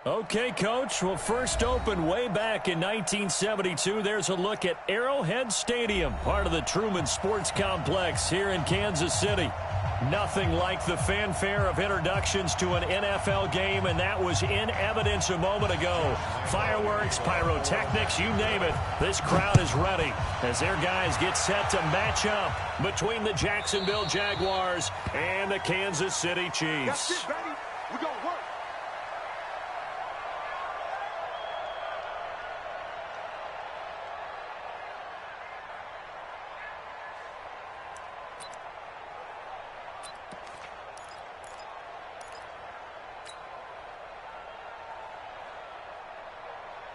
Okay, Coach. Well, first opened way back in 1972. There's a look at Arrowhead Stadium, part of the Truman Sports Complex here in Kansas City. Nothing like the fanfare of introductions to an NFL game, and that was in evidence a moment ago. Fireworks, pyrotechnics, you name it. This crowd is ready as their guys get set to match up between the Jacksonville Jaguars and the Kansas City Chiefs. That's it, baby. We're going to work.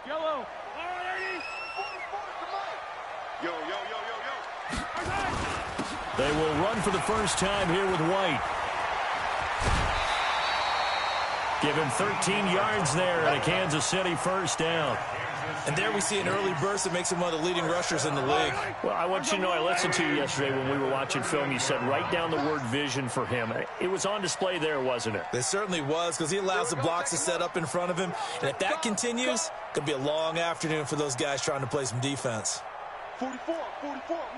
Yellow. Yo. They will run for the first time here with White. Give him 13 yards there and a Kansas City first down. And there we see an early burst that makes him one of the leading rushers in the league. Well, I want you to know, I listened to you yesterday when we were watching film. You said write down the word vision for him. It was on display there, wasn't it? It certainly was, because he allows the blocks to set up in front of him. And if that continues, it could be a long afternoon for those guys trying to play some defense. 44,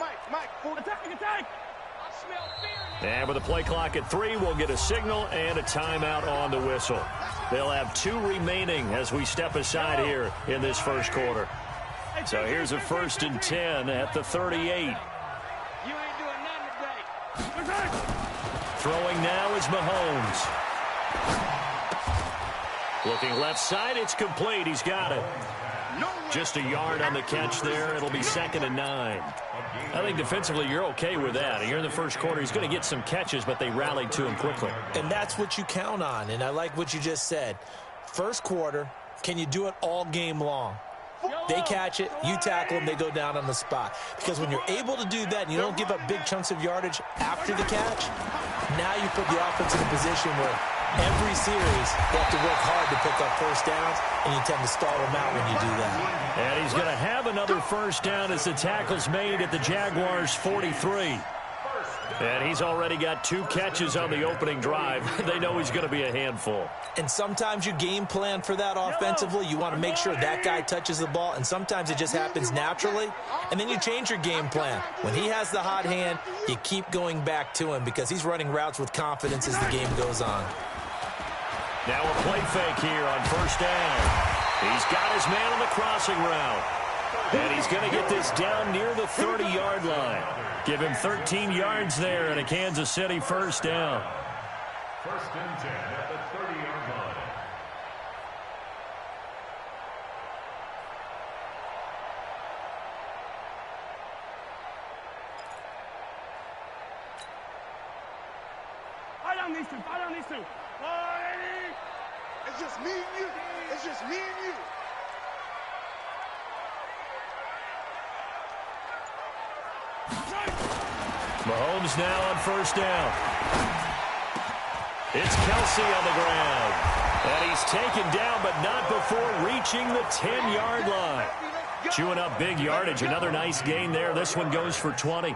Mike, attack. I smell fear. And with the play clock at 3, we'll get a signal and a timeout on the whistle. They'll have 2 remaining as we step aside here in this first quarter. So here's a 1st and 10 at the 38. You ain't doing nothing today. Throwing now is Mahomes. Looking left side, it's complete. He's got it. Just a yard on the catch there. It'll be 2nd and 9. I think defensively you're okay with that. Here in the first quarter, he's going to get some catches, but they rallied to him quickly. And that's what you count on, and I like what you just said. First quarter, can you do it all game long? They catch it, you tackle them, they go down on the spot. Because when you're able to do that and you don't give up big chunks of yardage after the catch, now you put the offense in a position where every series they have to work hard to pick up first downs, and you tend to stall them out when you do that. And he's going to have another first down as the tackle's made at the Jaguars' 43. And he's already got 2 catches on the opening drive. They know he's going to be a handful. And sometimes you game plan for that offensively. You want to make sure that guy touches the ball, and sometimes it just happens naturally, and then you change your game plan. When he has the hot hand, you keep going back to him because he's running routes with confidence as the game goes on. Now a play fake here on first down. He's got his man on the crossing route. And he's going to get this down near the 30-yard line. Give him 13 yards there and a Kansas City first down. 1st and 10 at the 30-yard line. Fight on these two. It's just me and you. Mahomes now on first down. It's Kelsey on the ground. And he's taken down, but not before reaching the 10-yard line. Chewing up big yardage. Another nice gain there. This one goes for 20.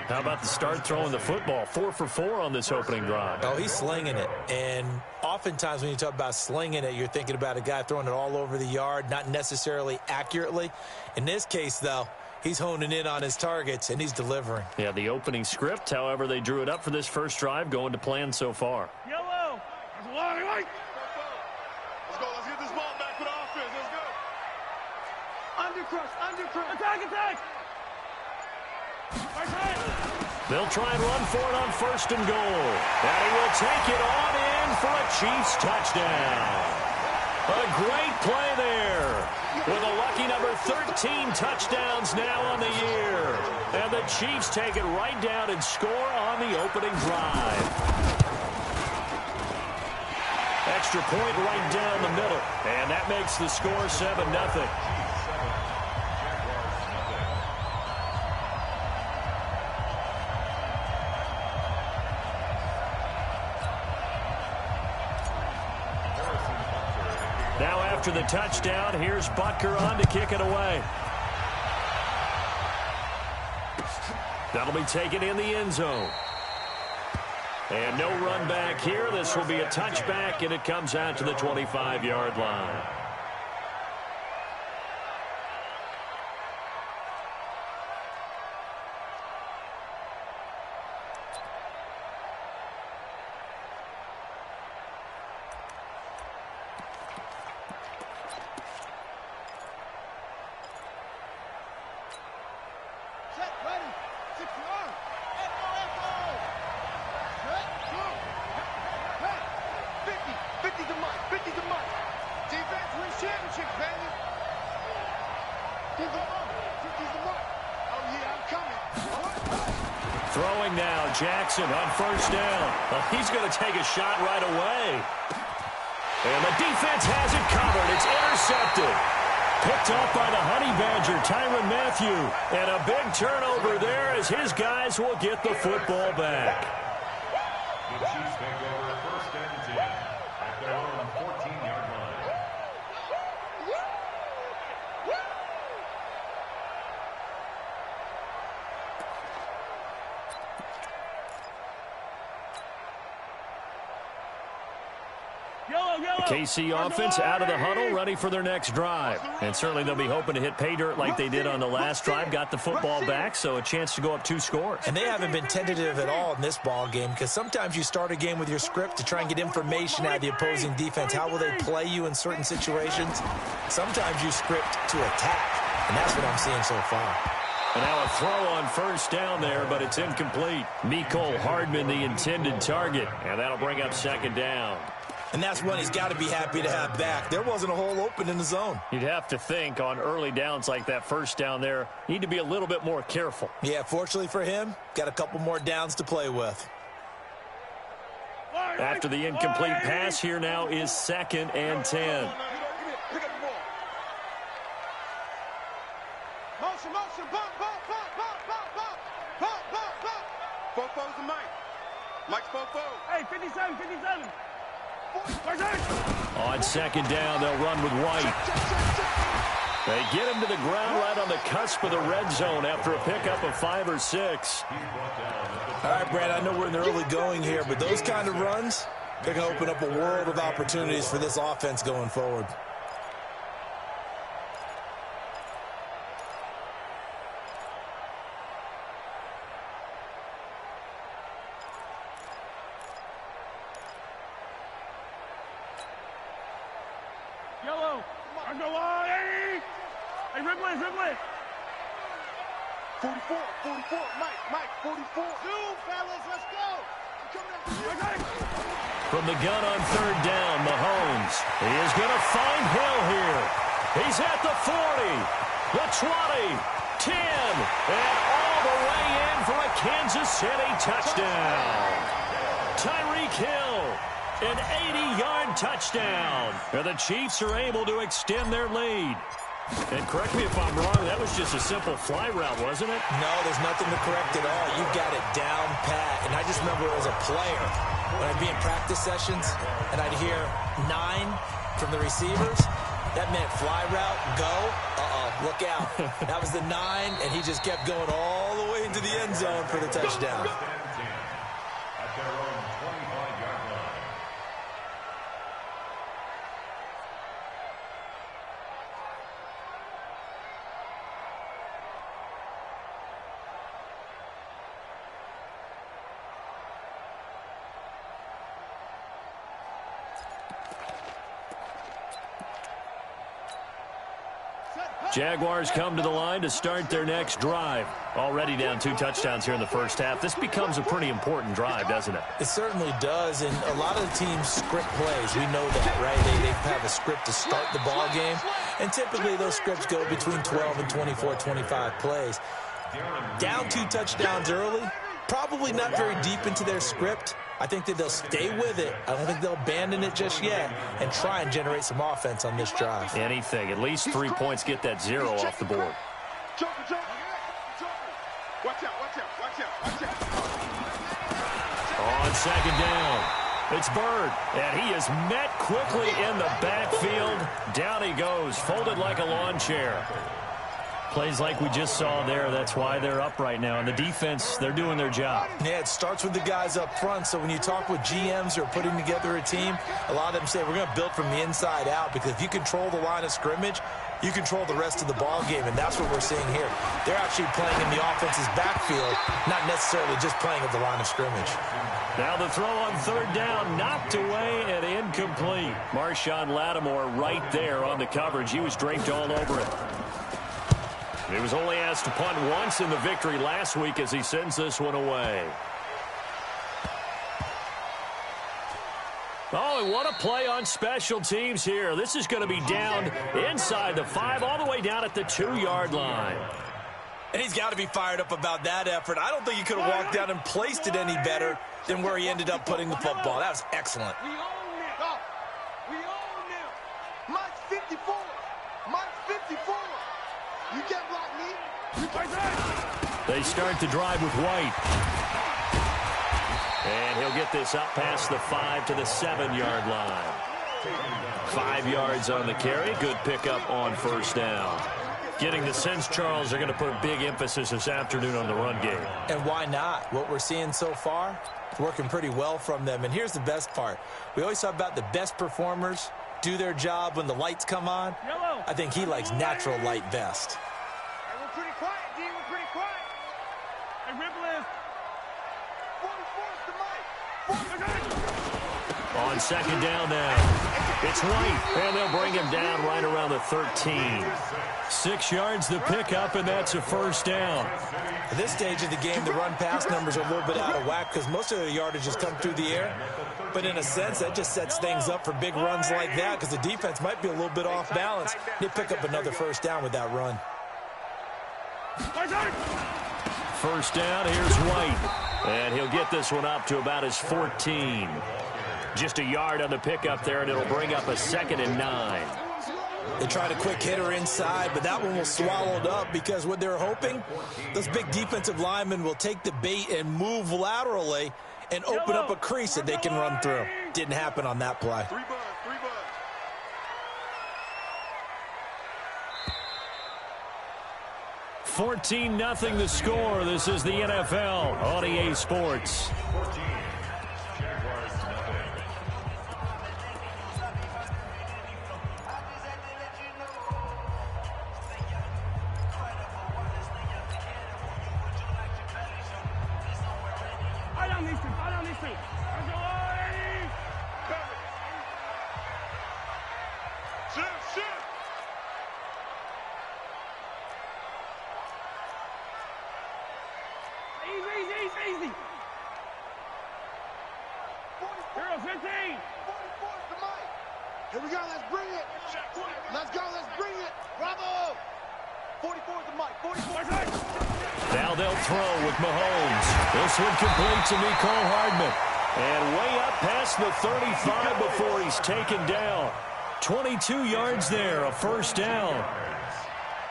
How about the start throwing the football? 4 for 4 on this opening drive. Oh, he's slinging it. And oftentimes when you talk about slinging it, you're thinking about a guy throwing it all over the yard, not necessarily accurately. In this case, though, he's honing in on his targets, and he's delivering. Yeah, the opening script, however, they drew it up for this first drive, going to plan so far. Yellow. Let's go. Let's get this ball back for the offense. Let's go. Undercrush. Attack. They'll try and run for it on 1st and goal. And he will take it on in for a Chiefs touchdown. A great play there. With a lucky number 13 touchdowns now on the year. And the Chiefs take it right down and score on the opening drive. Extra point right down the middle. And that makes the score 7-0. Now after the touchdown, here's Butker on to kick it away. That'll be taken in the end zone. And no run back here. This will be a touchback, and it comes out to the 25-yard line. Throwing now, Jackson on first down. Well, he's going to take a shot right away. And the defense has it covered. It's intercepted. Picked up by the Honey Badger, Tyrann Mathieu. And a big turnover there as his guys will get the football back. The Chiefs take over first and 10 at their own 14-yard line. The KC offense out of the huddle, ready for their next drive. And certainly they'll be hoping to hit pay dirt like they did on the last drive. Got the football back, so a chance to go up 2 scores. And they haven't been tentative at all in this ball game, because sometimes you start a game with your script to try and get information out of the opposing defense. How will they play you in certain situations? Sometimes you script to attack, and that's what I'm seeing so far. And now a throw on first down there, but it's incomplete. Mecole Hardman, the intended target, and that'll bring up second down. And that's one he's got to be happy to have back. There wasn't a hole open in the zone. You'd have to think on early downs like that first down there, need to be a little bit more careful. Yeah, fortunately for him, got a couple more downs to play with. After the incomplete pass, here now is 2nd and 10. Motion, motion, bump, bump, bump, bump, bump, bump, bump, bump, bump. Fofo's the Mike. Mike's Fofo. Hey, 57, 57. On second down, they'll run with White. They get him to the ground right on the cusp of the red zone after a pickup of 5 or 6. All right, Brad, I know we're in the early going here, but those kind of runs, they're going to open up a world of opportunities for this offense going forward. Yellow. I go on. Hey, Ripley, Ripley. 44, 44. Mike, 44. 2, fellas, let's go. From the gun on third down, Mahomes. He is going to find Hill here. He's at the 40, the 20, 10, and all the way in for a Kansas City touchdown. Tyreek Hill. An 80-yard touchdown. And the Chiefs are able to extend their lead. And correct me if I'm wrong, that was just a simple fly route, wasn't it? No, there's nothing to correct at all. You got it down pat. And I just remember as a player, when I'd be in practice sessions, and I'd hear 9 from the receivers, that meant fly route, go, look out. That was the 9, and he just kept going all the way into the end zone for the touchdown. At their own 25-yard line. Jaguars come to the line to start their next drive. Already down 2 touchdowns here in the first half. This becomes a pretty important drive, doesn't it? It certainly does, and a lot of the teams script plays. We know that, right? They have a script to start the ball game, and typically those scripts go between 12 and 24, 25 plays. Down 2 touchdowns early, probably not very deep into their script. I think that they'll stay with it. I don't think they'll abandon it just yet and try and generate some offense on this drive. Anything. At least 3 points, get that 0 off the board. On second down, it's Bird, and he is met quickly in the backfield. Down he goes, folded like a lawn chair. Plays like we just saw there. That's why they're up right now. And the defense, they're doing their job. Yeah, it starts with the guys up front. So when you talk with GMs who are putting together a team, a lot of them say we're going to build from the inside out, because if you control the line of scrimmage, you control the rest of the ball game, and that's what we're seeing here. They're actually playing in the offense's backfield, not necessarily just playing at the line of scrimmage. Now the throw on third down, knocked away and incomplete. Marshawn Lattimore right there on the coverage. He was draped all over it. He was only asked to punt once in the victory last week as he sends this one away. Oh, and what a play on special teams here. This is going to be down inside the 5, all the way down at the 2-yard line. And he's got to be fired up about that effort. I don't think he could have walked down and placed it any better than where he ended up putting the football. That was excellent. We own them. We own them. Mike's 54. Mike's 54. You can't block me. They start the drive with White. And he'll get this up past the 5 to the 7-yard line. 5 yards on the carry. Good pickup on first down. Getting the sense, Charles, they're going to put a big emphasis this afternoon on the run game. And why not? What we're seeing so far, it's working pretty well from them. And here's the best part. We always talk about the best performers do their job when the lights come on. I think he likes natural light best. Hey, we're pretty quiet, D. We're pretty quiet. Hey, Ripple is 44's the mic. On second down now, it's White, and they'll bring him down right around the 13. 6 yards the pickup, and that's a first down. At this stage of the game, the run-pass numbers are a little bit out of whack because most of the yardage has come through the air. But in a sense, that just sets things up for big runs like that because the defense might be a little bit off balance. They pick up another first down with that run. First down, here's White. And he'll get this one up to about his 14. Just a yard on the pickup there, and it'll bring up a 2nd and 9. They tried a quick hitter inside, but that one was swallowed up because what they're hoping, those big defensive linemen will take the bait and move laterally and open up a crease that they can run through. Didn't happen on that play. 14-0 the score. This is the NFL on EA Sports. Easy. 44's the mic. Here we go. Let's bring it. Let's bring it. Bravo. 44's the mic. 44's. Now they'll throw with Mahomes. This one complete to Mecole Hardman. And way up past the 35 before he's taken down. 22 yards there, a first down.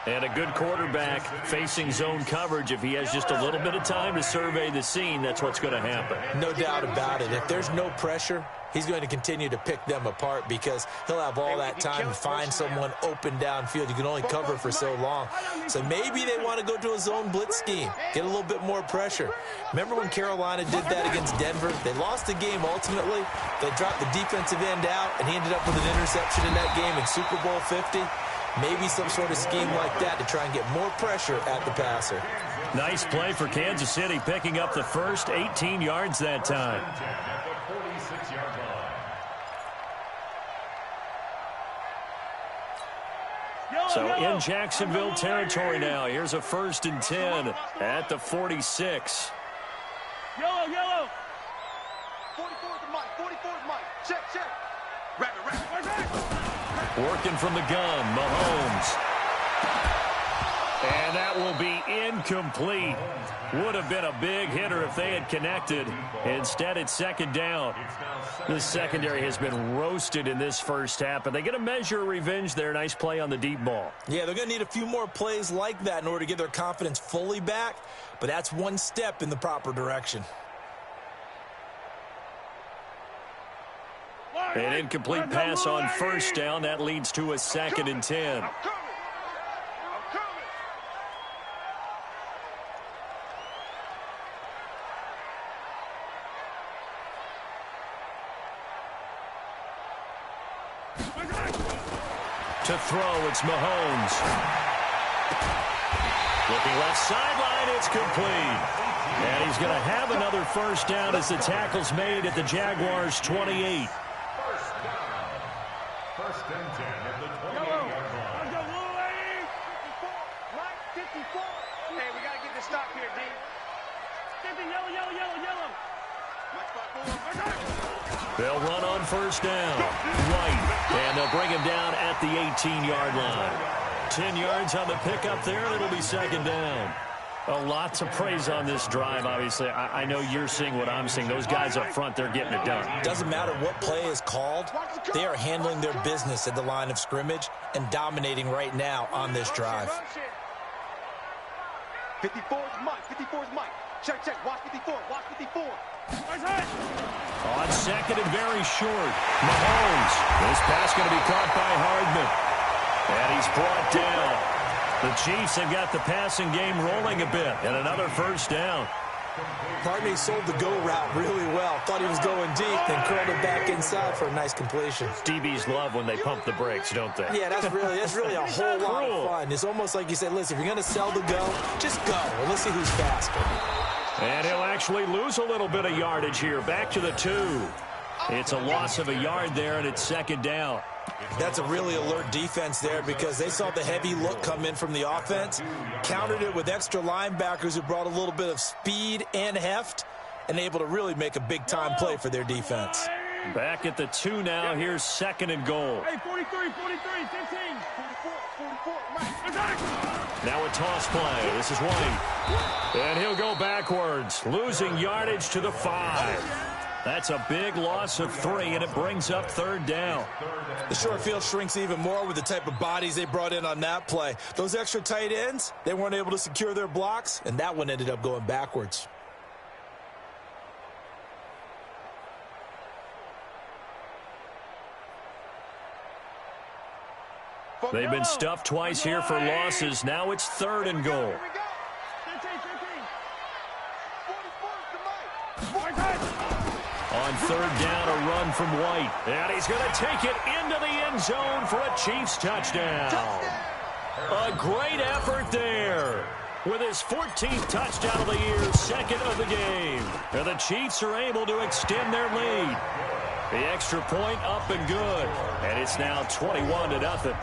And a good quarterback facing zone coverage. If he has just a little bit of time to survey the scene, that's what's going to happen. No doubt about it. If there's no pressure, he's going to continue to pick them apart because he'll have all that time to find someone open downfield. You can only cover for so long. So maybe they want to go to a zone blitz scheme, get a little bit more pressure. Remember when Carolina did that against Denver? They lost the game ultimately. They dropped the defensive end out, and he ended up with an interception in that game in Super Bowl 50. Maybe some sort of scheme like that to try and get more pressure at the passer. Nice play for Kansas City, picking up the first 18 yards that time. So in Jacksonville territory now. Here's a 1st and 10 at the 46. Yellow. 44's the mic. 44's mic. Check. Rapid. Working from the gun, Mahomes. And that will be incomplete. Would have been a big hitter if they had connected. Instead, it's second down. This secondary has been roasted in this first half, but they get a measure of revenge there. Nice play on the deep ball. Yeah, they're going to need a few more plays like that in order to get their confidence fully back, but that's one step in the proper direction. An incomplete pass on first down. That leads to a 2nd and 10. To throw, it's Mahomes. Looking left sideline, it's complete. And he's going to have another first down as the tackle's made at the Jaguars' 28. First and 10 at the 28-yard line. Let's go, Louie! 54, right, 54. Hey, we got to get this stop here, D. 50, yellow, yellow, yellow, yellow. They'll run on first down. White. And they'll bring him down at the 18-yard line. 10 yards on the pickup there, and it'll be second down. A lot to praise on this drive, obviously. I know you're seeing what I'm seeing. Those guys up front, they're getting it done. Doesn't matter what play is called. They are handling their business at the line of scrimmage and dominating right now on this drive. 54 is Mike. 54 is Mike. Check, check. Watch 54. Watch 54. On second and very short. Mahomes. This pass going to be caught by Hardman. And he's brought down. The Chiefs have got the passing game rolling a bit. And another first down. Hardman sold the go route really well. Thought he was going deep, then curled it back inside for a nice completion. DBs love when they pump the brakes, don't they? Yeah, that's really a whole lot of fun. It's almost like you said, listen, if you're going to sell the go, just go. And let's see who's faster. And he'll actually lose a little bit of yardage here. Back to the 2. It's a loss of a yard there, and it's second down. That's a really alert defense there because they saw the heavy look come in from the offense, countered it with extra linebackers who brought a little bit of speed and heft, and able to really make a big-time play for their defense. Back at the 2 now. Here's second and goal. Hey, 43, 43, 15. 44, Mike. Now a toss play. This is White. And he'll go backwards, losing yardage to the 5. That's a big loss of 3, and it brings up third down. The short field shrinks even more with the type of bodies they brought in on that play. Those extra tight ends, they weren't able to secure their blocks, and that one ended up going backwards. They've been stuffed twice here for losses. Now it's third and goal. On third down, a run from White. And he's going to take it into the end zone for a Chiefs touchdown. A great effort there. With his 14th touchdown of the year, second of the game. And the Chiefs are able to extend their lead. The extra point up and good. And it's now 21-0.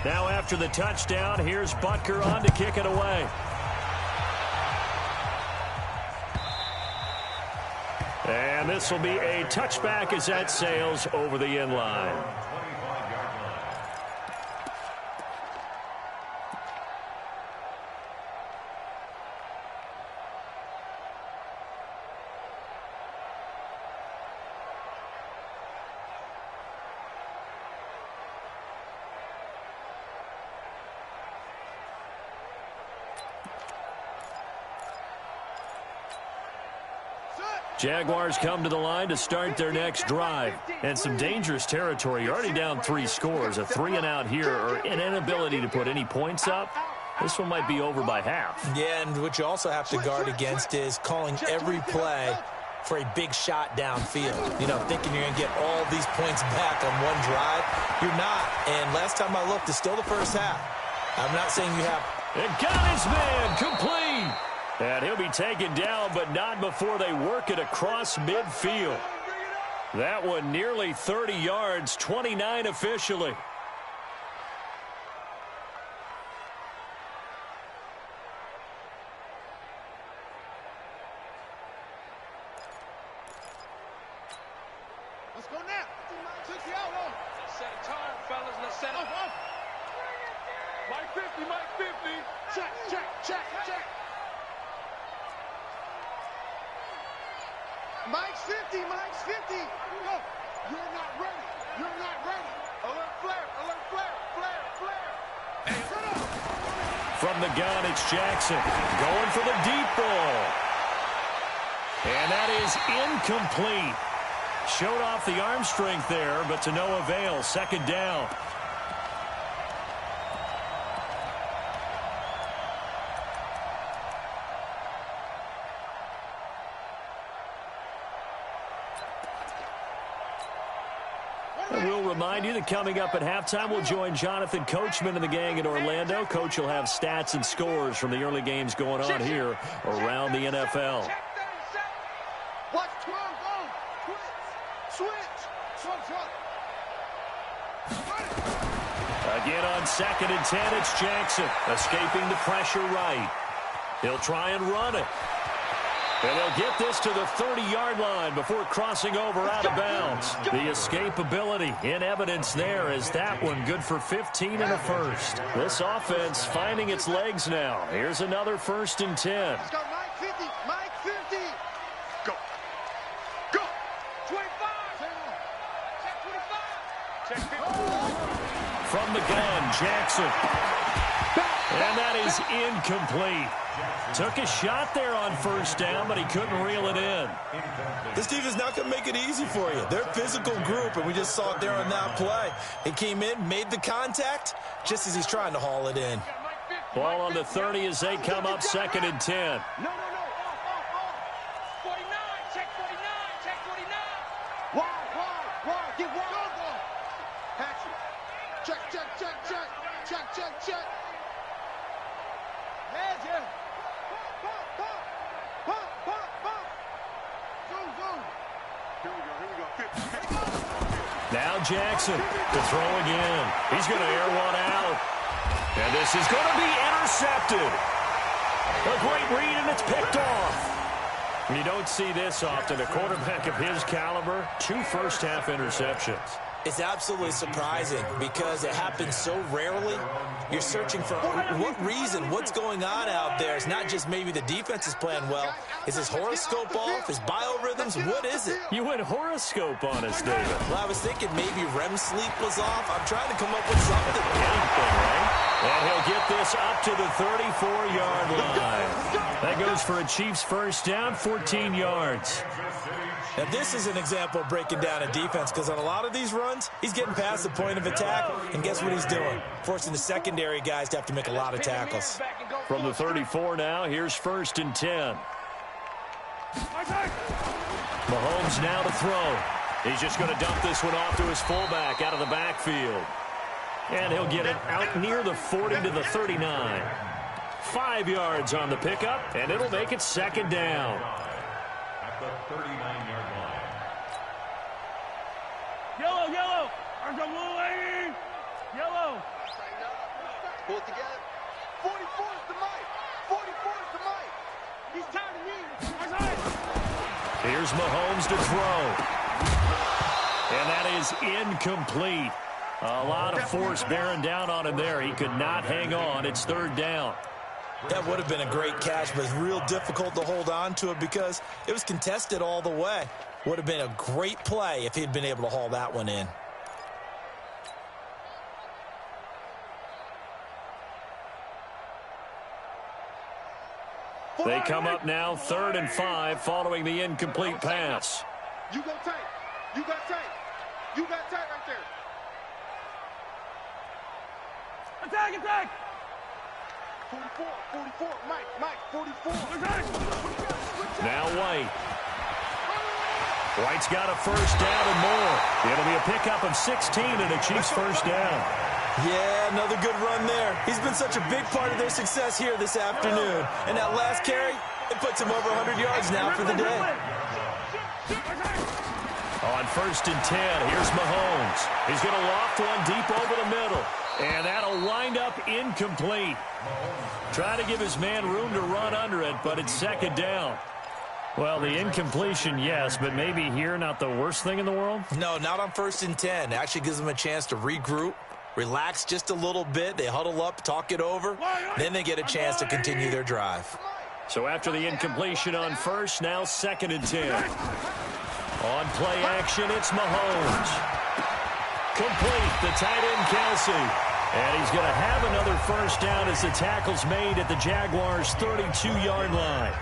Now after the touchdown, here's Butker on to kick it away. And this will be a touchback as that sails over the end line. Jaguars come to the line to start their next drive. And some dangerous territory. You're already down 3 scores. A 3-and-out here, or an inability to put any points up. This one might be over by half. Yeah, and what you also have to guard against is calling every play for a big shot downfield. You know, thinking you're going to get all these points back on one drive. You're not. And last time I looked, it's still the first half. I'm not saying you have. And got his man complete. And he'll be taken down, but not before they work it across midfield. That one nearly 30 yards, 29 officially. Let's go now. 60 out on. Set a time, fellas. Let's set it up. Mike 50, Mike 50. Check, check, check, check. Mike's 50, Mike's 50. Go. You're not ready. You're not ready. Alert flare, flare, flare. Hey, set up. From the gun, it's Jackson going for the deep ball. And that is incomplete. Showed off the arm strength there, but to no avail. Second down. remind you that coming up at halftime, we'll join Jonathan Coachman and the gang in Orlando. Coach will have stats and scores from the early games going on here around the NFL. Watch 12, go. Switch. Again on 2nd and 10, it's Jackson escaping the pressure right. He'll try and run it. And he'll get this to the 30-yard line before crossing over out of bounds. The escapability in evidence there as that one good for 15 and a first. This offense finding its legs now. Here's another 1st and 10. Let's go, Mike 50. Mike 50. Go. 25. Check 25. Check 50. From the gun, Jackson. And that is incomplete. Took a shot there on 1st down, but he couldn't reel it in. This defense is not going to make it easy for you. They're a physical group, and we just saw it there on that play. He came in, made the contact, just as he's trying to haul it in. Ball on the 30 as they come up 2nd and 10. No. 49. Check 49. Check 49. Wide. Get wide. Go. Patch it. Check. Heads, yeah. Pump. Zoom. Here we go. Now Jackson to throw again. He's going to air one out. And this is going to be intercepted. A great read, and it's picked off. You don't see this often. A quarterback of his caliber, 2 first-half interceptions. It's absolutely surprising because it happens so rarely. You're searching for what reason, what's going on out there. It's not just maybe the defense is playing well. Is his horoscope off? His biorhythms? What is it? You went horoscope on us, David. Well, I was thinking maybe REM sleep was off. I'm trying to come up with something. Anything, right? And he'll get this up to the 34-yard line. That goes for a Chiefs first down, 14 yards. Now, this is an example of breaking down a defense because on a lot of these runs, he's getting past the point of attack, and guess what he's doing? Forcing the secondary guys to have to make a lot of tackles. From the 34 now, here's 1st and 10. Mahomes now to throw. He's just going to dump this one off to his fullback out of the backfield. And he'll get it out near the 40 to the 39. 5 yards on the pickup, and it'll make it 2nd down. At the 39-yard line. Yellow. Arms are moving. Yellow. Pull it together. 44 is the mic. 44 is the mic. He's tired of me. Here's Mahomes to throw. And that is incomplete. A lot of force bearing down on him there. He could not hang on. It's 3rd down. That would have been a great catch, but it's real difficult to hold on to it because it was contested all the way. Would have been a great play if he'd been able to haul that one in. They come up now 3rd and 5 following the incomplete pass. You go tight. You got tight. You got tight right there. Attack. 44, Mike, 44. Now White. White's got a first down and more. It'll be a pickup of 16 and a Chiefs first down. Yeah, another good run there. He's been such a big part of their success here this afternoon. And that last carry, it puts him over 100 yards now for the day. On 1st and 10, here's Mahomes. He's going to loft one deep over the middle. And that'll wind up incomplete. Try to give his man room to run under it, but it's 2nd down. Well, the incompletion, yes, but maybe here not the worst thing in the world? No, not on 1st and 10. It actually gives them a chance to regroup, relax just a little bit. They huddle up, talk it over. Then they get a chance to continue their drive. So after the incompletion on 1st, now 2nd and 10. On play action, it's Mahomes. Complete, the tight end Kelsey. And he's going to have another first down as the tackle's made at the Jaguars' 32-yard line.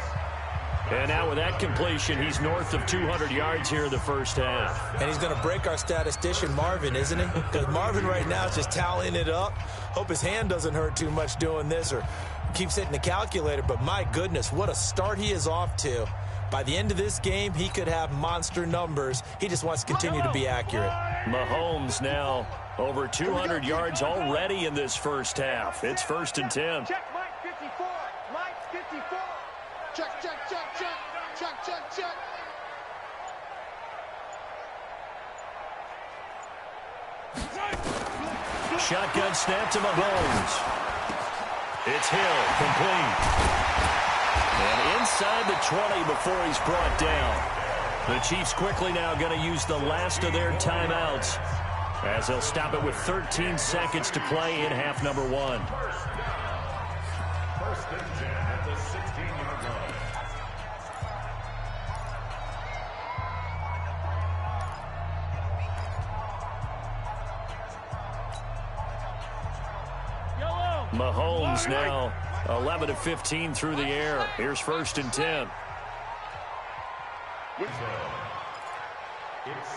And now with that completion, he's north of 200 yards here in the first half. And he's going to break our statistician, Marvin, isn't he? Because Marvin right now is just tallying it up. Hope his hand doesn't hurt too much doing this or keeps hitting the calculator. But my goodness, what a start he is off to. By the end of this game, he could have monster numbers. He just wants to continue to be accurate. Mahomes now over 200 yards already in this first half. It's 1st and 10. Check, Mike 54. Mike 54. Check, check, check, check. Check, check, check. Shotgun snap to Mahomes. It's Hill, complete. And inside the 20 before he's brought down. The Chiefs quickly now going to use the last of their timeouts as they'll stop it with 13 seconds to play in half number 1. First and 10 at the 16-yard line. Mahomes now 11 of 15 through the air. Here's 1st and 10. It's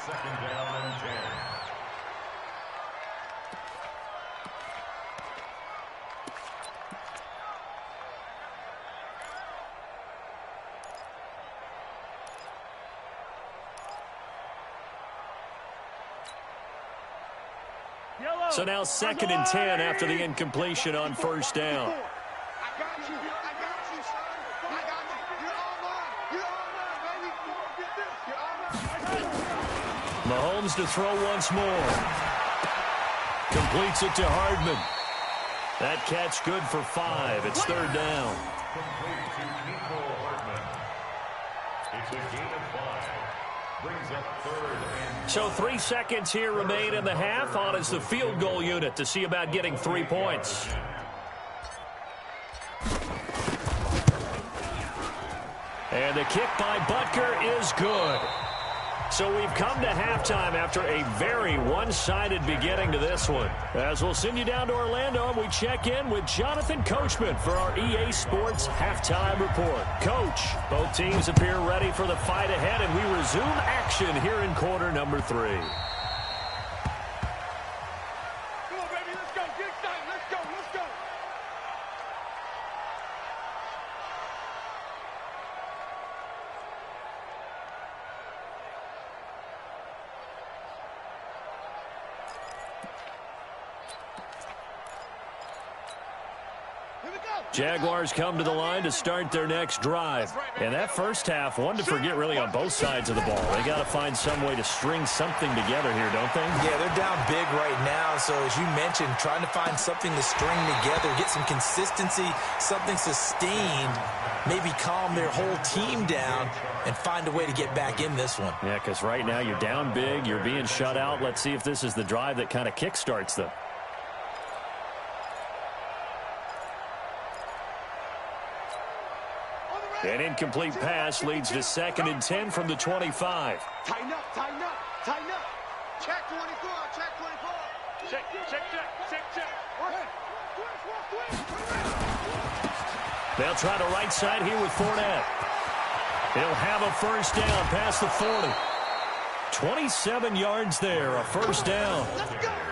2nd down and 10. So now 2nd and 10 after the incompletion on 1st down. I got you. I got you. I got you. You're all mine. You're all mine, baby. Get this. You're all mine. Mahomes to throw once more. Completes it to Hardman. That catch good for 5. It's 3rd down. Complete to Nico Hardman. It's a gain of 5. Brings up 3rd and So 3 seconds here remain in the half. On is the field goal unit to see about getting 3 points. And the kick by Butker is good. So we've come to halftime after a very one-sided beginning to this one. As we'll send you down to Orlando, and we check in with Jonathan Coachman for our EA Sports Halftime Report. Coach, both teams appear ready for the fight ahead, and we resume action here in quarter number 3. Come on, baby. Let's go. Get excited. Let's go. Let's go. Here we go. Jaguars come to the line to start their next drive. And that first half, one to forget really on both sides of the ball. They got to find some way to string something together here, don't they? Yeah, they're down big right now. So as you mentioned, trying to find something to string together, get some consistency, something sustained, maybe calm their whole team down and find a way to get back in this one. Yeah, because right now you're down big, you're being shut out. Let's see if this is the drive that kind of kickstarts them. An incomplete pass leads to 2nd and 10 from the 25. Tighten up, tighten up, tighten up. Check 24, check 24. Check, check, check, check, check. They'll try the right side here with Fournette. He'll have a first down past the 40. 27 yards there, a first down.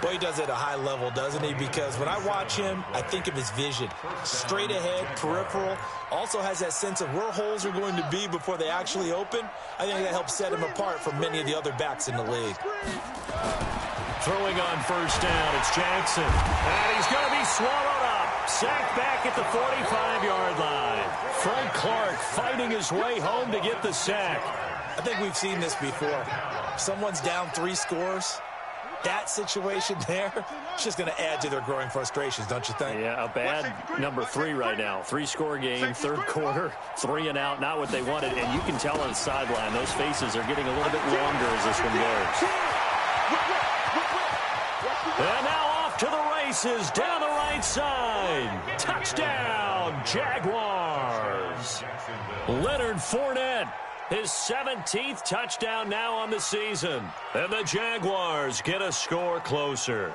Boy, he does it at a high level, doesn't he? Because when I watch him, I think of his vision. Straight ahead, peripheral. Also has that sense of where holes are going to be before they actually open. I think that helps set him apart from many of the other backs in the league. Throwing on first down, it's Jackson. And he's going to be swallowed up. Sacked back at the 45-yard line. Frank Clark fighting his way home to get the sack. I think we've seen this before. Someone's down 3 scores. That situation there, it's just going to add to their growing frustrations, don't you think? Yeah, a bad number 3 right now. 3-score game, 3rd quarter, 3 and out, not what they wanted. And you can tell on the sideline, those faces are getting a little bit longer as this one goes. And now off to the races, down the right side. Touchdown, Jaguars. Leonard Fournette. His 17th touchdown now on the season. And the Jaguars get a score closer.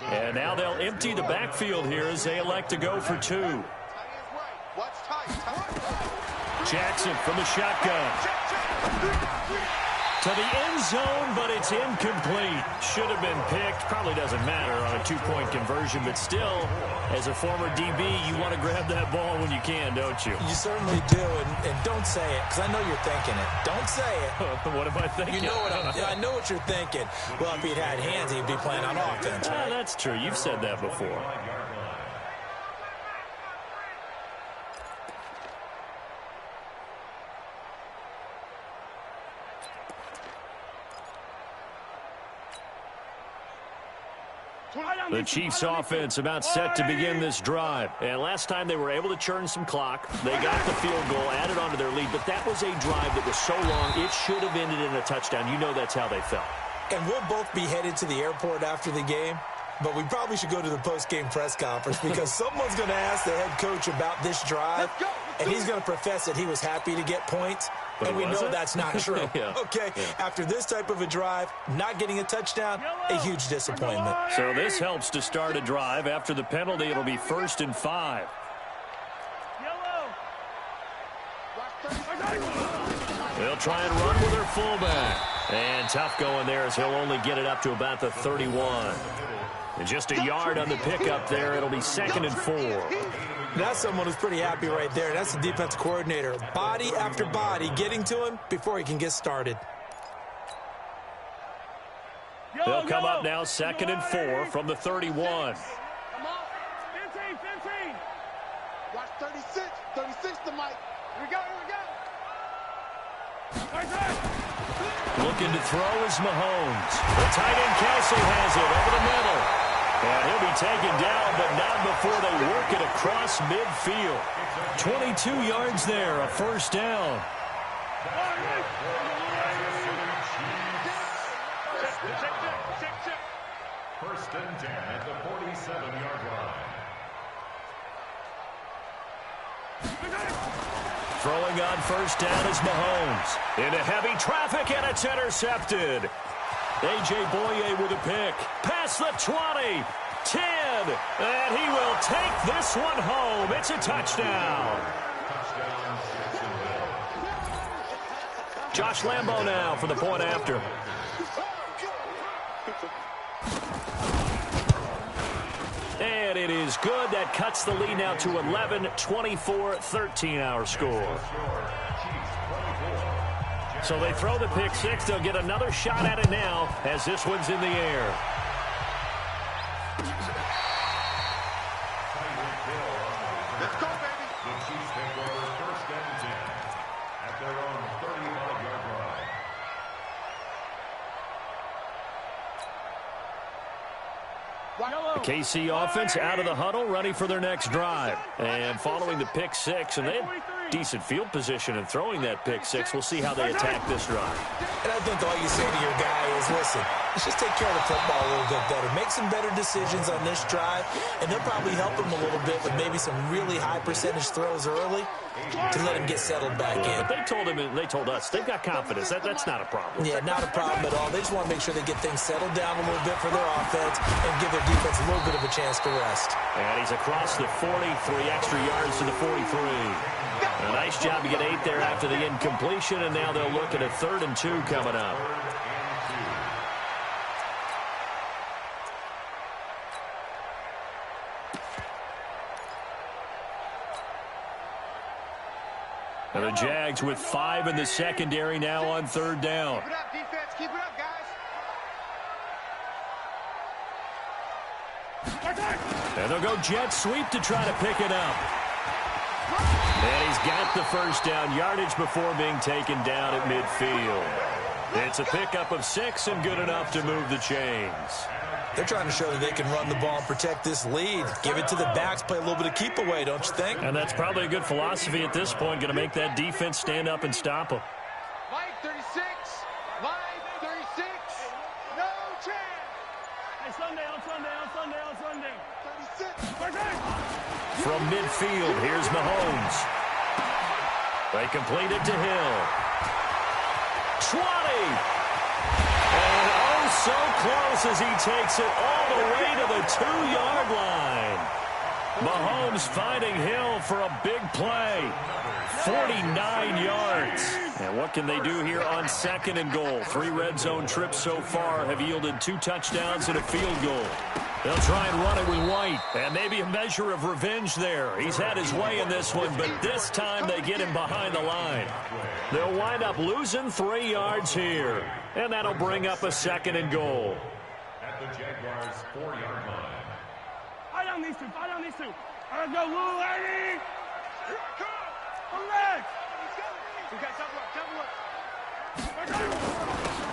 And now they'll empty the backfield here as they elect to go for 2. Jackson from the shotgun. to the end zone, but it's incomplete. Should have been picked. Probably doesn't matter on a two-point conversion, but still, as a former DB, you want to grab that ball when you can, don't you? You certainly do, and don't say it, because I know you're thinking it. Don't say it. What am I thinking? You know I know what you're thinking. Well, if he'd had hands, he'd be playing on offense, right? That's true. You've said that before. The Chiefs offense about set to begin this drive. And last time they were able to churn some clock. They got the field goal, added on to their lead. But that was a drive that was so long, it should have ended in a touchdown. You know that's how they felt. And we'll both be headed to the airport after the game. But we probably should go to the post-game press conference because someone's going to ask the head coach about this drive. And he's going to profess that he was happy to get points. But and we know that's not true. Yeah. Okay, after this type of a drive, not getting a touchdown, a huge disappointment. So this helps to start a drive. After the penalty, it'll be 1st and 5. They'll try and run with their fullback. And tough going there as he'll only get it up to about the 31. And just a yard on the pickup there. It'll be 2nd and 4. That's someone who's pretty happy right there. That's the defense coordinator. Body after body getting to him before he can get started. They'll come up now 2nd and 4 from the 31. Come on. 15. Watch 36. 36 to Mike. Here we go. Looking to throw is Mahomes. The tight end Kelsey has it over the middle. And he'll be taken down, but not before they work it across midfield. 22 yards there, a 1st down. First and 10 at the 47-yard line. Throwing on 1st down is Mahomes. Into heavy traffic, and it's intercepted. A.J. Boye with a pick. Past the 20. 10. And he will take this one home. It's a touchdown. Josh Lambo now for the point after. And it is good. That cuts the lead now to 11, 24-13 our score. So they throw the pick six. They'll get another shot at it now as this one's in the air. Let's go, baby. The Chiefs take over 1st and 10 at their own 35-yard line. The KC offense out of the huddle, ready for their next drive. And following the pick six, and they had decent field position and throwing that pick six. We'll see how they attack this drive. And I think all you say to your guy is, listen, let's just take care of the football a little bit better. Make some better decisions on this drive, and they'll probably help him a little bit with maybe some really high percentage throws early to let him get settled back in. But they told us they've got confidence. That's not a problem. Yeah, not a problem at all. They just want to make sure they get things settled down a little bit for their offense and give their defense a little bit of a chance to rest. And he's across the 40, 3 extra yards to the 43. A nice job to get 8 there after the incompletion, and now they'll look at a 3rd and 2 coming up. And the Jags with 5 in the secondary now on 3rd down. Keep it up, defense. Keep it up, guys. And they'll go jet sweep to try to pick it up. And he's got the 1st down, yardage before being taken down at midfield. It's a pickup of 6 and good enough to move the chains. They're trying to show that they can run the ball and protect this lead. Give it to the backs, play a little bit of keep away, don't you think? And that's probably a good philosophy at this point, going to make that defense stand up and stop them. Mike, 36. Mike, 36. No chance. Hey, Sunday. 36. From midfield, here's Mahomes. They complete it to Hill. 20. And oh, so close as he takes it all the way to the 2-yard line. Mahomes finding Hill for a big play. 49 yards. And what can they do here on 2nd and goal? 3 red zone trips so far have yielded 2 touchdowns and a field goal. They'll try and run it with White. And maybe a measure of revenge there. He's had his way in this one, but this time they get him behind the line. They'll wind up losing 3 yards here. And that'll bring up a 2nd and goal. At the Jaguars' 4-yard line. Fight on these two. Fight on these two. All right, go, Lou, lady. Here I come. Come back. We got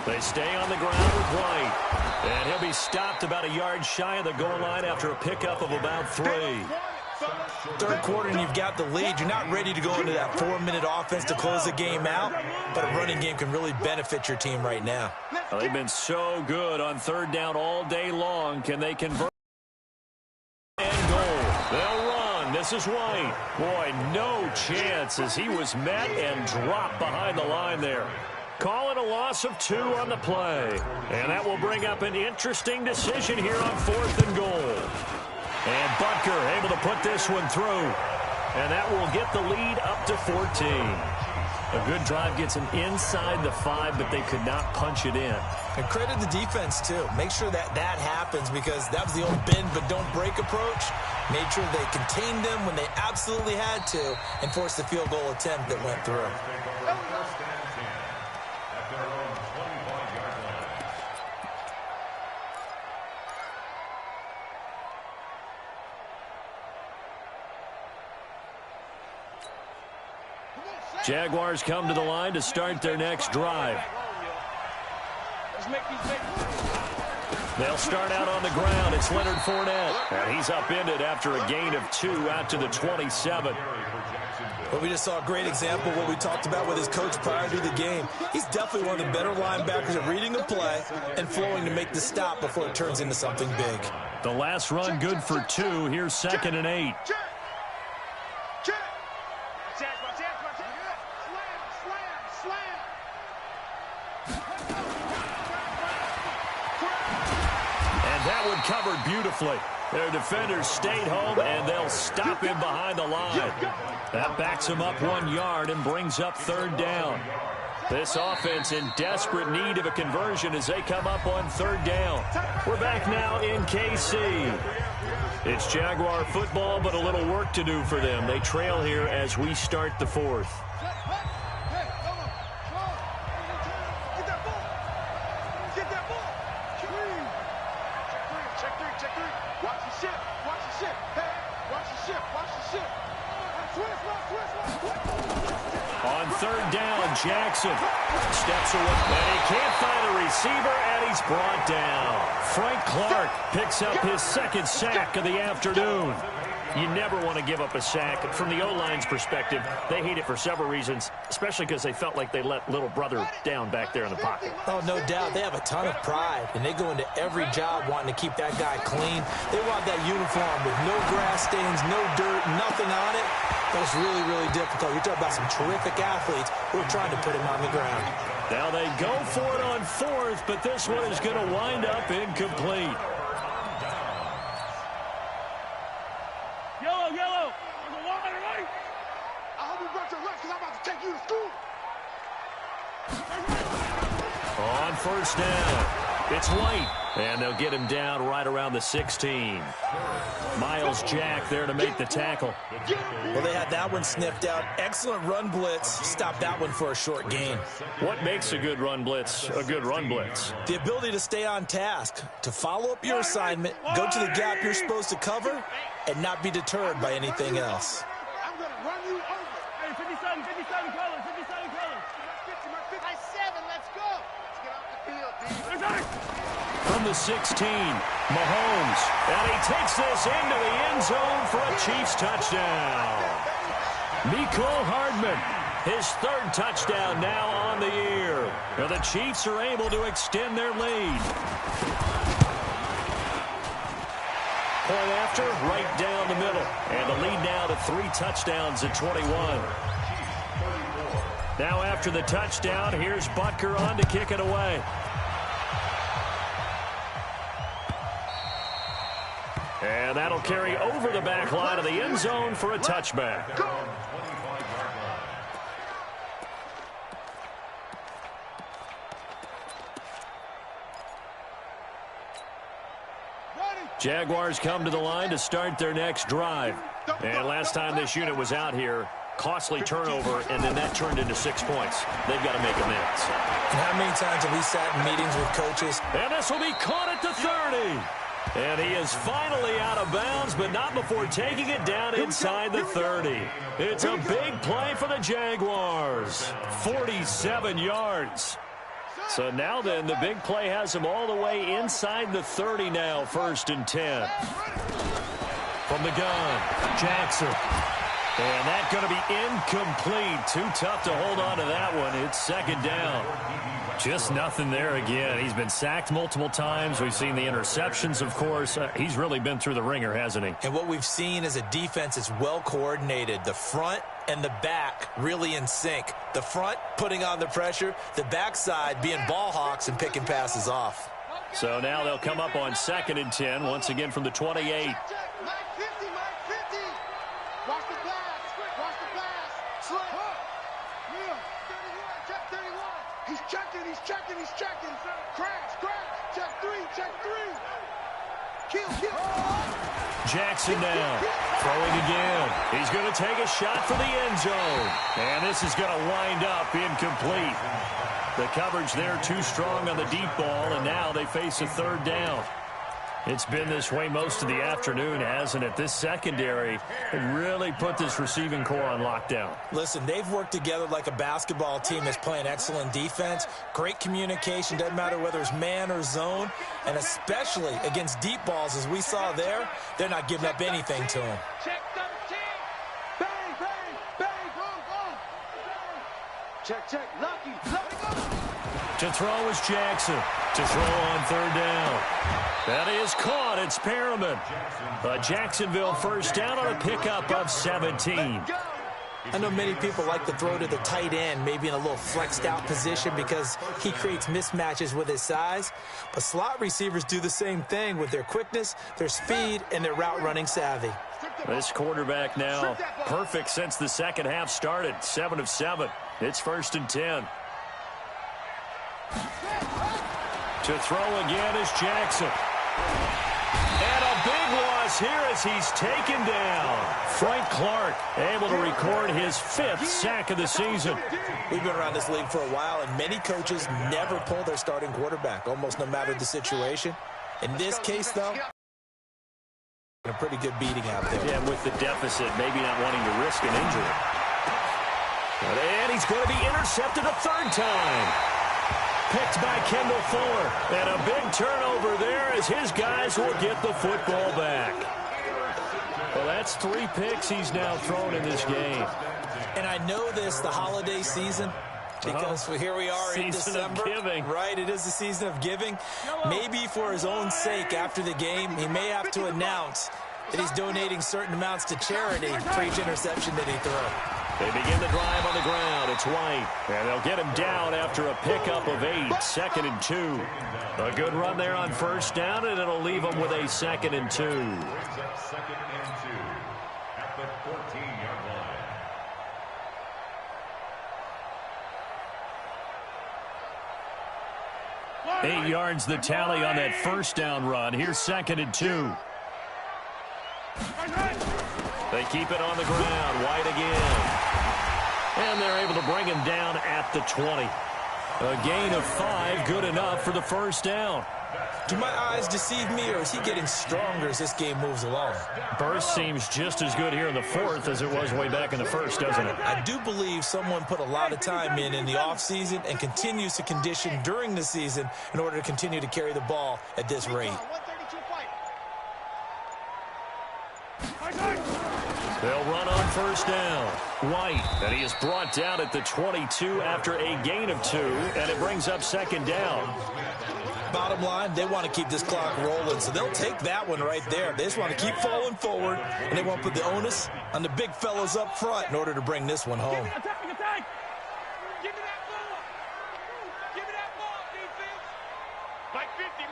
They stay on the ground with White. And he'll be stopped about a yard shy of the goal line after a pickup of about 3. 3rd quarter and you've got the lead. You're not ready to go into that 4-minute offense to close the game out, but a running game can really benefit your team right now. Well, they've been so good on 3rd down all day long. Can they convert? And goal. They'll run. This is White. Boy, no chance as he was met and dropped behind the line there. Calling a loss of 2 on the play. And that will bring up an interesting decision here on 4th and goal. And Butker able to put this one through. And that will get the lead up to 14. A good drive gets them inside the 5, but they could not punch it in. And credit the defense, too. Make sure that happens because that was the old bend but don't break approach. Made sure they contained them when they absolutely had to and forced the field goal attempt that went through. Jaguars come to the line to start their next drive. They'll start out on the ground. It's Leonard Fournette. And he's upended after a gain of 2 out to the 27. Well, we just saw a great example of what we talked about with his coach prior to the game. He's definitely one of the better linebackers at reading the play and flowing to make the stop before it turns into something big. The last run good for 2. Here's 2nd and 8. Covered beautifully. Their defenders stayed home, and they'll stop him behind the line. That backs him up 1 yard and brings up 3rd down. This offense in desperate need of a conversion as they come up on 3rd down. We're back now in KC. It's Jaguar football, but a little work to do for them. They trail here as we start the 4th. On 3rd down, Jackson steps away, and he can't find a receiver, and he's brought down. Frank Clark picks up his 2nd sack of the afternoon. You never want to give up a sack. From the O-line's perspective, they hate it for several reasons, especially because they felt like they let little brother down back there in the pocket. Oh, no doubt. They have a ton of pride, and they go into every job wanting to keep that guy clean. They want that uniform with no grass stains, no dirt, nothing on it. But it's really, really difficult. You're talking about some terrific athletes who are trying to put him on the ground. Now they go for it on 4th, but this one is going to wind up incomplete. Yellow. There's a wall on the right. I hope you brought your left because I'm about to take you to school. On 1st down, it's White. And they'll get him down right around the 16. Miles Jack there to make the tackle. Well, they had that one sniffed out. Excellent run blitz. Stopped that one for a short gain. What makes a good run blitz a good run blitz? The ability to stay on task, to follow up your assignment, go to the gap you're supposed to cover, and not be deterred by anything else. I'm going to run you over. Hey, 57 colors, 57 colors. 57, let's go. Let's get off the field, D. From the 16, Mahomes. And he takes this into the end zone for a Chiefs touchdown. Mecole Hardman, his 3rd touchdown now on the year. Now the Chiefs are able to extend their lead. Point after, right down the middle. And the lead now to 3 touchdowns at 21. Now after the touchdown, here's Butker on to kick it away. And that'll carry over the back line of the end zone for a touchback. Jaguars come to the line to start their next drive. And last time this unit was out here, costly turnover, and then that turned into 6 points. They've got to make amends. And how many times have we sat in meetings with coaches? And this will be caught at the 30. And he is finally out of bounds, but not before taking it down inside the 30. It's a big play for the Jaguars. 47 yards. So now then, the big play has him all the way inside the 30 now, 1st and 10. From the gun, Jackson. And that's going to be incomplete. Too tough to hold on to that one. It's 2nd down. Just nothing there again. He's been sacked multiple times. We've seen the interceptions, of course. He's really been through the ringer, hasn't he? And what we've seen is a defense that's well coordinated. The front and the back really in sync. The front putting on the pressure, the backside being ball hawks and picking passes off. So now they'll come up on 2nd and 10, once again from the 28. He's checking. Crash. Check 3. Kill. Jackson now, throwing again. He's going to take a shot for the end zone. And this is going to wind up incomplete. The coverage there too strong on the deep ball, and now they face a 3rd down. It's been this way most of the afternoon, hasn't it? This secondary really put this receiving core on lockdown. Listen, they've worked together like a basketball team that's playing excellent defense. Great communication, doesn't matter whether it's man or zone. And especially against deep balls, as we saw there, they're not giving up anything to them. Check 17. Bang. Check. Lucky. To throw is Jackson. To throw on 3rd down. That is caught. It's Perriman. A Jacksonville 1st down on a pickup of 17. I know many people like to throw to the tight end, maybe in a little flexed out position because he creates mismatches with his size. But slot receivers do the same thing with their quickness, their speed, and their route running savvy. This quarterback now perfect since the second half started. 7 of 7. It's 1st and 10. To throw again is Jackson. And a big loss here as he's taken down. Frank Clark able to record his 5th sack of the season. We've been around this league for a while, and many coaches never pull their starting quarterback, almost no matter the situation. In this case, though, a pretty good beating out there. Yeah, with the deficit, maybe not wanting to risk an injury. And he's going to be intercepted a 3rd time. Picked by Kendall Fuller. And a big turnover there as his guys will get the football back. Well, that's 3 picks he's now thrown in this game. And I know this, the holiday season, because here we are in December. Season of giving. Right, it is the season of giving. Maybe for his own sake after the game, he may have to announce that he's donating certain amounts to charity for each interception that he throws. They begin the drive on the ground. It's White. And they'll get him down after a pickup of 8. 2nd and 2. A good run there on 1st down, and it'll leave them with a 2nd and 2. Brings up 2nd and 2 at the 14-yard line. 8 yards the tally on that 1st down run. Here's 2nd and 2. They keep it on the ground. White again. And they're able to bring him down at the 20. A gain of 5, good enough for the 1st down. Do my eyes deceive me, or is he getting stronger as this game moves along? Burst seems just as good here in the 4th as it was way back in the 1st, doesn't it? I do believe someone put a lot of time in the offseason and continues to condition during the season in order to continue to carry the ball at this rate. They'll run on 1st down. White, and he is brought down at the 22 after a gain of 2, and it brings up 2nd down. Bottom line, they want to keep this clock rolling, so they'll take that one right there. They just want to keep falling forward, and they want to put the onus on the big fellows up front in order to bring this one home. Give me that ball. Give me that ball, defense. Mike 50.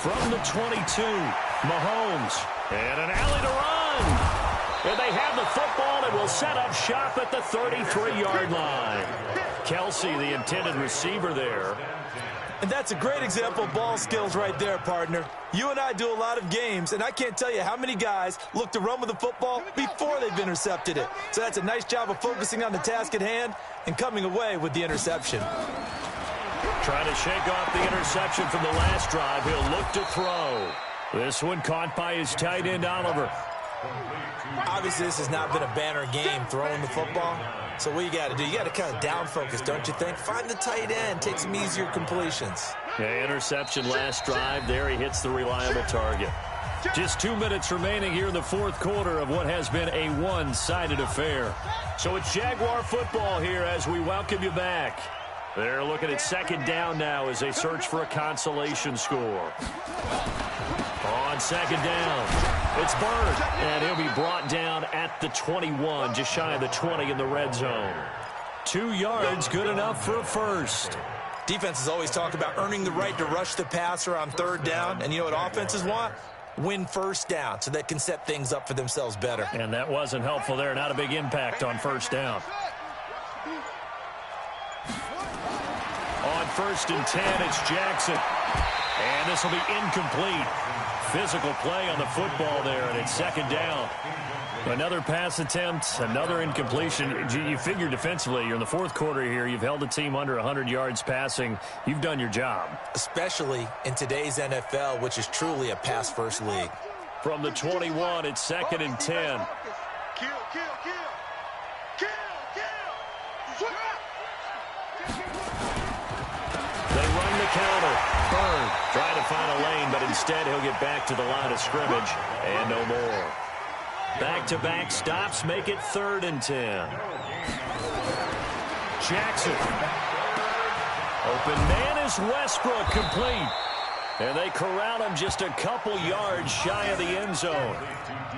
From the 22, Mahomes, and an alley to run. And they have the football and will set up shop at the 33-yard line. Kelsey, the intended receiver there. And that's a great example of ball skills right there, partner. You and I do a lot of games, and I can't tell you how many guys look to run with the football before they've intercepted it. So that's a nice job of focusing on the task at hand and coming away with the interception. Trying to shake off the interception from the last drive. He'll look to throw. This one caught by his tight end, Oliver. Obviously, this has not been a banner game throwing the football. So what you got to do, you got to kind of down focus, don't you think? Find the tight end, take some easier completions. Yeah, interception last drive. There he hits the reliable target. Just 2 minutes remaining here in the fourth quarter of what has been a one-sided affair. So it's Jaguar football here as we welcome you back. They're looking at second down now as they search for a consolation score. On second down, it's Bird, and he'll be brought down at the 21, just shy of the 20 in the red zone. 2 yards, good enough for a first. Defenses always talk about earning the right to rush the passer on third down, and you know what offenses want? Win first down so they can set things up for themselves better. And that wasn't helpful there, not a big impact on first down. On 1st and 10, it's Jackson. And this will be incomplete. Physical play on the football there, and it's second down. Another pass attempt, another incompletion. You figure defensively, you're in the fourth quarter here. You've held a team under 100 yards passing. You've done your job. Especially in today's NFL, which is truly a pass-first league. From the 21, it's 2nd and 10. Kill. They run the counter. Bird trying to find a lane, but instead he'll get back to the line of scrimmage and no more. Back-to-back stops make it 3rd and 10. Jackson. Open man is Westbrook, complete. And they corral him just a couple yards shy of the end zone.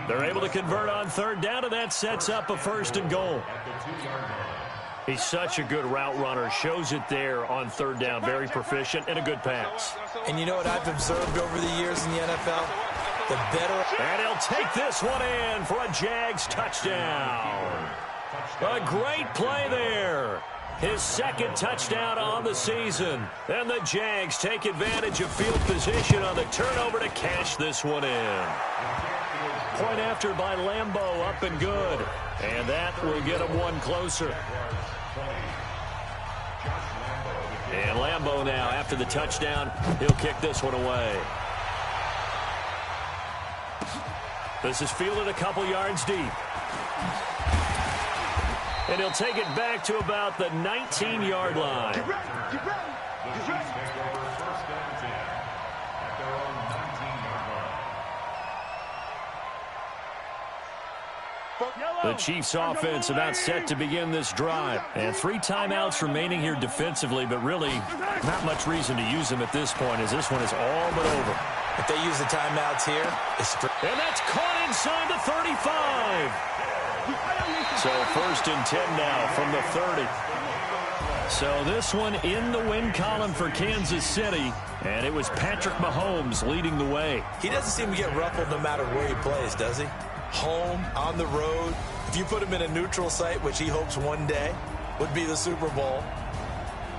They're able to convert on third down, and that sets up a 1st and goal. He's such a good route runner. Shows it there on third down. Very proficient and a good pass. And you know what I've observed over the years in the NFL? The better... And he'll take this one in for a Jags touchdown. A great play there. His 2nd touchdown on the season. And the Jags take advantage of field position on the turnover to cash this one in. Point after by Lambeau, up and good. And that will get him one closer. And Lambeau now, after the touchdown, he'll kick this one away. This is fielded a couple yards deep. And he'll take it back to about the 19-yard line. Get ready. The Chiefs offense about set to begin this drive. And 3 timeouts remaining here defensively, but really not much reason to use them at this point as this one is all but over. If they use the timeouts here, it's... And that's caught inside the 35. So 1st and 10 now from the 30. So this one in the win column for Kansas City, and it was Patrick Mahomes leading the way. He doesn't seem to get ruffled no matter where he plays, does he? Home, on the road. If you put him in a neutral site, which he hopes one day would be the Super Bowl,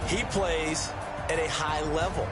he plays at a high level.